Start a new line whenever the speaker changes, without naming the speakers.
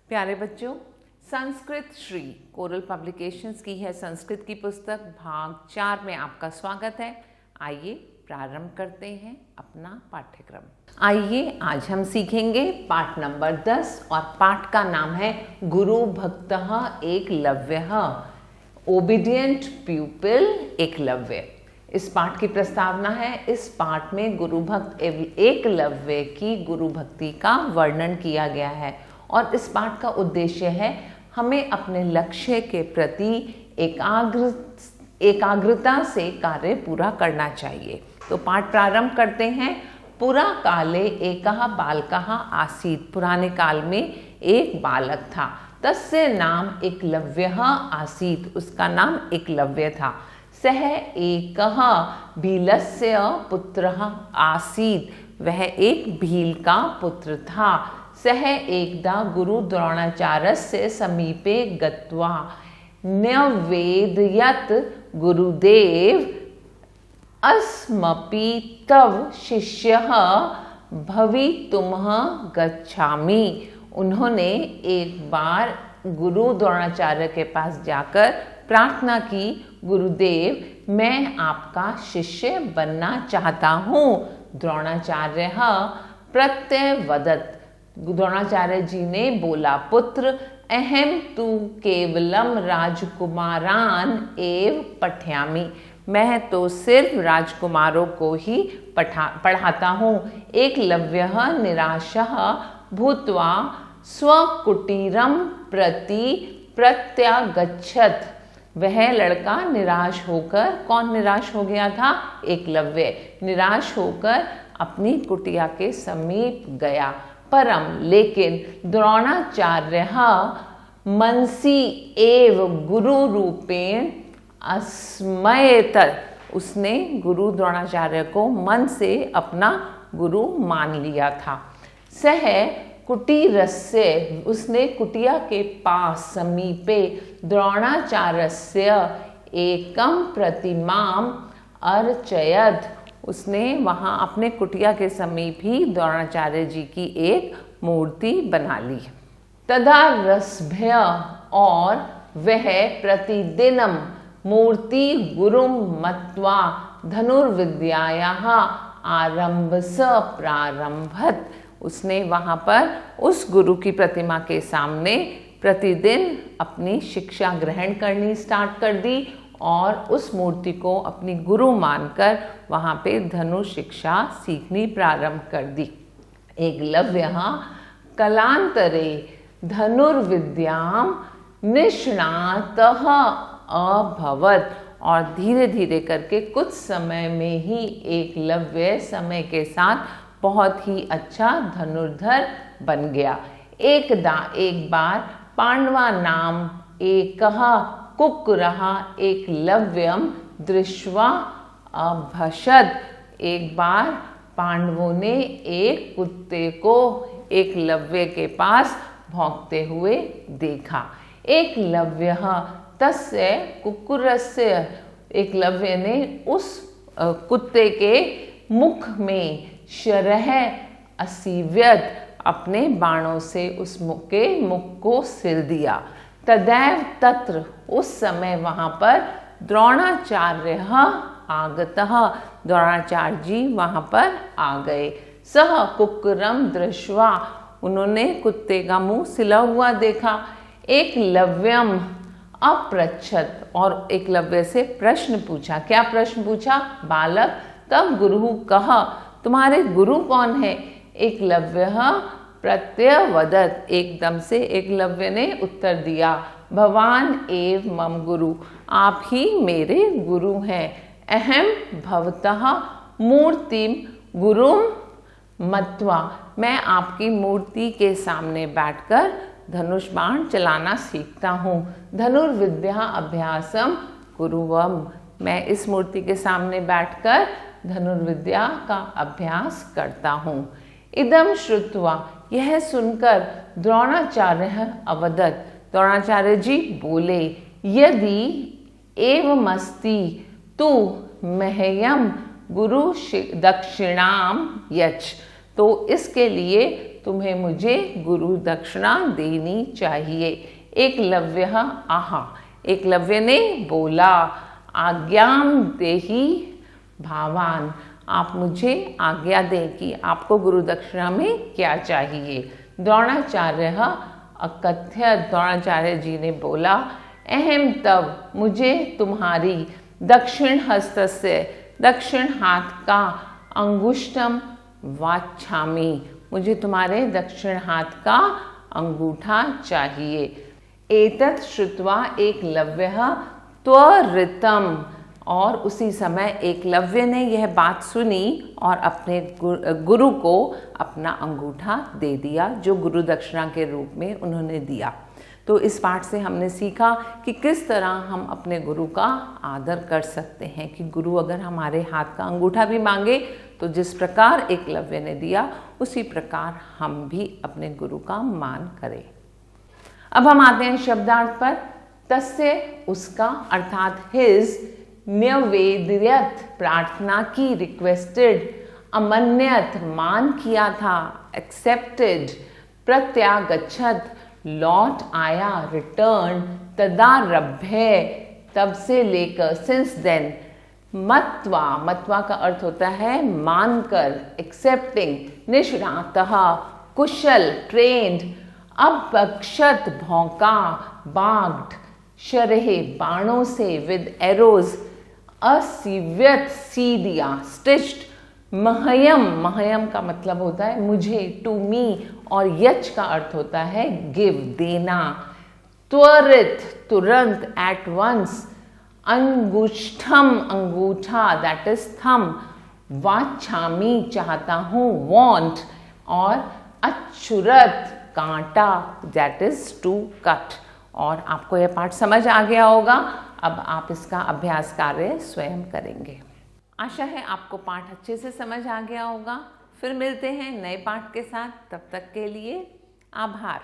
प्यारे बच्चों, Sanskrit Shri coral publications की है संस्कृत की पुस्तक भाग 4 में आपका स्वागत है। आइए प्रारंभ करते हैं अपना पाठ्यक्रम। आइए आज हम सीखेंगे पाठ नंबर 10 और पाठ का नाम है गुरु भक्तः एकलव्यः, ओबीडिएंट प्यूपिल एकलव्य। इस पाठ की प्रस्तावना है। इस पाठ में गुरु भक्त एकलव्य की गुरु भक्ति का वर्णन किया गया है और इस पाठ का उद्देश्य है हमें अपने लक्ष्य के प्रति एकाग्रता से कार्य पूरा करना चाहिए। तो पाठ प्रारंभ करते हैं। पुरा काले एकः बालकः आसीत्, पुराने काल में एक बालक था। तस्य नाम एकलव्यः आसीत्, उसका नाम एकलव्य था। सः एकः भीलस्य पुत्रः आसीत्, वह एक भील का पुत्र था। सः एकदा गुरु द्रोणाचार्यस्य समीपे गत्वा न्यवेदयत् गुरुदेव अस्मपि तव शिष्यः भवितुमः गच्छामि। उन्होंने एक बार गुरु द्रोणाचार्य के पास जाकर प्रार्थना की, गुरुदेव मैं आपका शिष्य बनना चाहता हूँ। द्रोणाचार्य प्रत्यवदत्, द्रोणाचार्य जी ने बोला, पुत्र अहम तु केवलम राजकुमारान एव पठ्यामि, मैं तो सिर्फ राजकुमारों को ही पढ़ाता हूँ। एकलव्यः निराशः भूत्वा स्वकुटीरम प्रति प्रत्यागच्छत्, वह लड़का निराश होकर, कौन निराश हो गया था? एकलव्य निराश होकर अपनी कुटिया के समीप गया। परम लेकिन द्रोणाचार्य मनसि एव गुरु रूपेण अस्मयेत, उसने गुरु द्रोणाचार्य को मन से अपना गुरु मान लिया था। सह कुटीरस्य, उसने कुटिया के पास समीपे द्रोणाचार्यस्य एकम प्रतिमाम अर्चयत्, उसने वहाँ अपने कुटिया के समीप ही द्रोणाचार्य जी की एक मूर्ति बना ली। तदा रसभ्य, और वह प्रतिदिनम मूर्ति गुरुम मत्वा धनुर्विद्यायाः आरंभस प्रारंभत, उसने वहाँ पर उस गुरु की प्रतिमा के सामने प्रतिदिन अपनी शिक्षा ग्रहण करनी स्टार्ट कर दी और उस मूर्ति को अपनी गुरु मानकर वहाँ पे धनुष शिक्षा सीखनी प्रारंभ कर दी। एकलव्यः कलांतरे धनुर्विद्याम निष्णातः अभवत्, और धीरे धीरे करके कुछ समय में ही एकलव्य समय के साथ बहुत ही अच्छा धनुर्धर बन गया। एक बार पांडवा नाम एकः कुक्कुरः एकलव्यम दृष्ट्वा अभषद, एक बार पांडवों ने एक कुत्ते को एकलव्य के पास भौंकते हुए देखा। एकलव्यः तस्य कुक्कुरस्य, एकलव्य ने उस कुत्ते के मुख में शरह असीव्यत, अपने बाणों से उस मुख को सिल दिया। तदैव तत्र, उस समय वहाँ पर द्रोणाचार्य आगतः, द्रोणाचार्य जी वहाँ पर आ गए। सह कुक्कुरम दृष्ट्वा, उन्होंने कुत्ते का मुंह सिला हुआ देखा। एकलव्यम अपृच्छत्, और एकलव्य से प्रश्न पूछा। क्या प्रश्न पूछा? बालक तब गुरु कह, तुम्हारे गुरु कौन है? एकलव्यः प्रत्यवदत्, एकदम से एकलव्य ने उत्तर दिया, भवान एव मम गुरु, आप ही मेरे गुरु हैं। अहम भवतः मूर्तिम गुरुम मत्वा, मैं आपकी मूर्ति के सामने बैठकर धनुष बाण चलाना सीखता हूँ। धनुर्विद्या अभ्यासम कुरुवम, मैं इस मूर्ति के सामने बैठकर धनुर्विद्या का अभ्यास करता हूँ। इदम श्रुत्वा, यह सुनकर द्रोणाचार्य अवदत्, द्रोणाचार्य जी बोले, यदि एवमस्ति तु मह्यम गुरु दक्षिणाम यच्छ, तो इसके लिए तुम्हें मुझे गुरु दक्षिणा देनी चाहिए। एकलव्यः आह, एकलव्य ने बोला। आज्ञाम देहि भावान, आप मुझे आज्ञा दें कि आपको गुरु दक्षिणा में क्या चाहिए। द्रोणाचार्यः अकथयत्, द्रोणाचार्य जी ने बोला। अहम तव, मुझे तुम्हारी दक्षिण हस्तस्य, दक्षिण हाथ का अंगुष्ठम वाच्छामि, मुझे तुम्हारे दक्षिण हाथ का अंगूठा चाहिए। एतत् श्रुत्वा एकलव्यः त्वरितम्, और उसी समय एकलव्य ने यह बात सुनी और अपने गुरु को अपना अंगूठा दे दिया, जो गुरु दक्षिणा के रूप में उन्होंने दिया। तो इस पाठ से हमने सीखा कि किस तरह हम अपने गुरु का आदर कर सकते हैं, कि गुरु अगर हमारे हाथ का अंगूठा भी मांगे तो जिस प्रकार एकलव्य ने दिया उसी प्रकार हम भी अपने गुरु का मान करें। अब हम आते हैं शब्दार्थ पर। तस्य, उसका, अर्थात हिज, न्यवेद्यत, प्रार्थना की, रिक्वेस्टेड, अमन्यत, मान किया था, एक्सेप्टेड, प्रत्यागच्छत, लौट आया, रिटर्न, तदारभ्य, तब से लेकर, सिंस देन, मत्वा, मत्वा का अर्थ होता है मानकर, एक्सेप्टिंग, निष्णातः, कुशल, ट्रेन्ड, अपक्षत, भौंका, बाग्ड, शरहे, बाणों से, विद एरोज, असीव्यत, सी दिया, स्टिच्ड, महयम, महयम का मतलब होता है मुझे, टू मी, और यच का अर्थ होता है गिव, देना, त्वरित, तुरंत, एट वंस, अंगुष्ठम, अंगूठा, दैट इज थंब, वाच्छामी, चाहता हूँ, वांट, और अच्छुरत, कांटा, दैट इज टू कट। और आपको यह पाठ समझ आ गया होगा। अब आप इसका अभ्यास कार्य स्वयं करेंगे। आशा है आपको पाठ अच्छे से समझ आ गया होगा। फिर मिलते हैं नए पाठ के साथ, तब तक के लिए आभार।